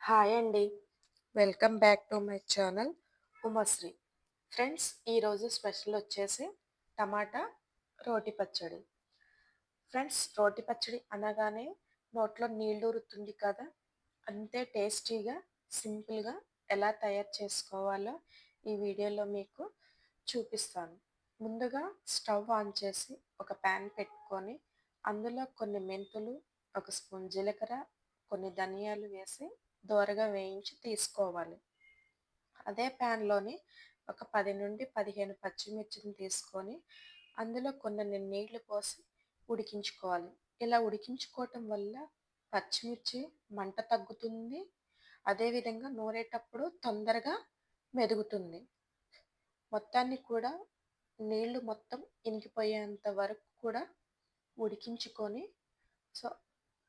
Hi అండి. Welcome back to my channel Umashri. Friends, ఈరోజు special వచ్చేసి టమాటా రోటి పచ్చడి. ఫ్రెండ్స్, రోటి పచ్చడి అనగానే నోట్లో నీళ్ళూరుతుంది కదా! అంతే టేస్టీగా, సింపుల్‌గా ఎలా తయారు చేసుకోవాలో ఈ వీడియోలో మీకు చూపిస్తాను. ముందుగా స్టవ్ ఆన్ చేసి ఒక ప్యాన్ పెట్టుకొని అందులో కొన్ని మెంతులు, ఒక స్పూన్ జీలకర్ర, కొన్ని ధనియాలు వేసి దోరగా వేయించి తీసుకోవాలి. అదే ప్యాన్‌లోని ఒక 10-15 పచ్చిమిర్చిని తీసుకొని అందులో కొన్ని నీళ్లు పోసి ఉడికించుకోవాలి. ఇలా ఉడికించుకోవటం వల్ల పచ్చిమిర్చి మంట తగ్గుతుంది. అదేవిధంగా నూరేటప్పుడు తొందరగా మెదుగుతుంది. మొత్తాన్ని కూడా నీళ్లు మొత్తం ఇంకిపోయేంత వరకు కూడా ఉడికించుకొని సో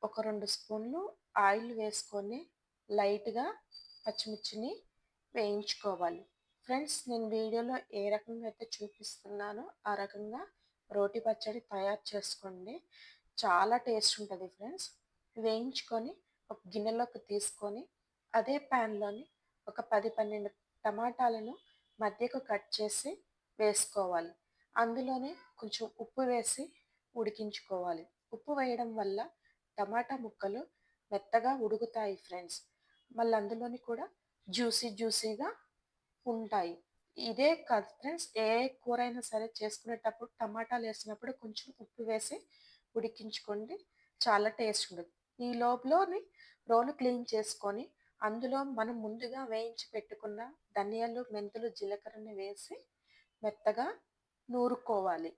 ఒక 2 స్పూన్లు ఆయిల్ వేసుకొని లైట్‌గా పచ్చిమిర్చిని వేయించుకోవాలి. ఫ్రెండ్స్, నేను వీడియోలో ఏ రకంగా అయితే చూపిస్తున్నానో ఆ రకంగా రోటి పచ్చడి తయారు చేసుకోండి. చాలా టేస్ట్ ఉంటది ఫ్రెండ్స్. వేయించుకొని ఒక గిన్నెలోకి తీసుకొని అదే ప్యాన్‌లోని ఒక 10, 12 టమాటాలను మధ్యకు కట్ చేసి వేసుకోవాలి. అందులోనే కొంచెం ఉప్పు వేసి ఉడికించుకోవాలి. ఉప్పు వేయడం వల్ల టమాటా ముక్కలు మెత్తగా ఉడుకుతాయి ఫ్రెండ్స్. మళ్ళీ అందులోని కూడా జ్యూసీగా ఉంటాయి. ఇదే కాదు ఫ్రెండ్స్, ఏ కూరైనా సరే చేసుకునేటప్పుడు టమాటాలు వేసినప్పుడు కొంచెం ఉప్పు వేసి ఉడికించుకోండి. చాలా టేస్ట్ ఉంటుంది. ఈ లోపులోని రోలు క్లీన్ చేసుకొని అందులో మనం ముందుగా వేయించి పెట్టుకున్న ధనియాలు, మెంతులు, జీలకర్రని వేసి మెత్తగా నూరుకోవాలి.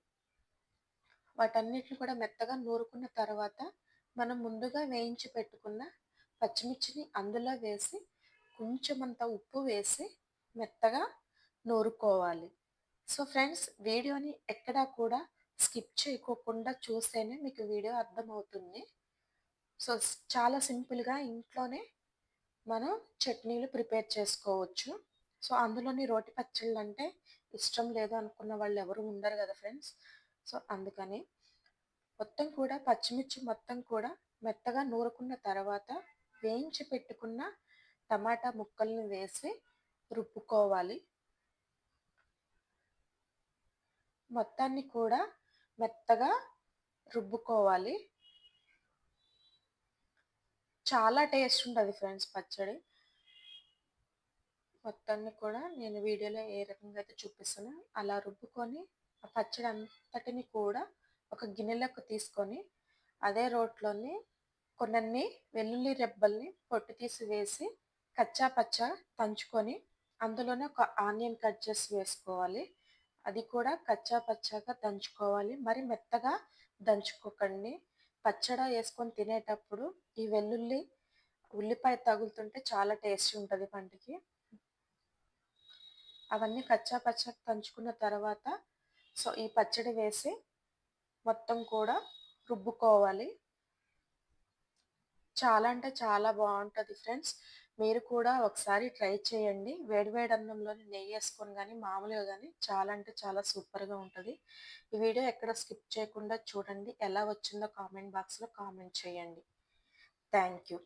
వాటన్నిటిని కూడా మెత్తగా నూరుకున్న తర్వాత మనం ముందుగా వేయించి పెట్టుకున్న పచ్చిమిర్చిని అందులో వేసి కొంచెమంత ఉప్పు వేసి మెత్తగా నూరుకోవాలి. సో ఫ్రెండ్స్, వీడియోని ఎక్కడా కూడా స్కిప్ చేయకోకుండా చూస్తేనే మీకు వీడియో అర్థమవుతుంది. సో చాలా సింపుల్‌గా ఇంట్లోనే మనం చట్నీలు ప్రిపేర్ చేసుకోవచ్చు. సో అందులోని రోటి పచ్చళ్ళంటే ఇష్టం లేదు అనుకున్న వాళ్ళు ఎవరు ఉండరు కదా ఫ్రెండ్స్. సో అందుకని పచ్చిమిర్చి మొత్తం కూడా మెత్తగా నూరుకున్న తర్వాత వేయించి పెట్టుకున్న టమాటా ముక్కల్ని వేసి రుబ్బుకోవాలి. మొత్తాన్ని కూడా మెత్తగా రుబ్బుకోవాలి. చాలా టేస్ట్ ఉంటది ఫ్రెండ్స్ పచ్చడి. మొత్తాన్ని కూడా నేను వీడియోలో ఏ రకంగా అయితే చూపిస్తానో అలా రుబ్బుకొని ఆ పచ్చడి అంతటిని కూడా ఒక గిన్నెలోకి తీసుకొని అదే రోట్లోని కొన్నన్ని వెల్లుల్లి రెబ్బల్ని పొట్టు తీసి వేసి కచ్చా పచ్చా దంచుకొని అందులోనే ఒక ఆనియన్ కట్ చేసి వేసుకోవాలి. అది కూడా కచ్చా పచ్చాగా దంచుకోవాలి. మరి మెత్తగా దంచుకోకండి. పచ్చడి వేసుకొని తినేటప్పుడు ఈ ఉల్లిపాయ తగులుతుంటే చాలా టేస్టీ ఉంటుంది పంటికి. అవన్నీ కచ్చా పచ్చా దంచుకున్న తర్వాత సో ఈ పచ్చడి వేసి మొత్తం కూడా రుబ్బుకోవాలి. చాలా అంటే చాలా బాగుంటుంది ఫ్రెండ్స్. మీరు కూడా ఒకసారి ట్రై చేయండి. వేడివేడి అన్నంలోని నెయ్యి వేసుకొని కానీ మామూలుగా కానీ చాలా అంటే చాలా సూపర్గా ఉంటుంది. ఈ వీడియో ఎక్కడ స్కిప్ చేయకుండా చూడండి. ఎలా వచ్చిందో కామెంట్ బాక్స్లో కామెంట్ చేయండి. Thank you.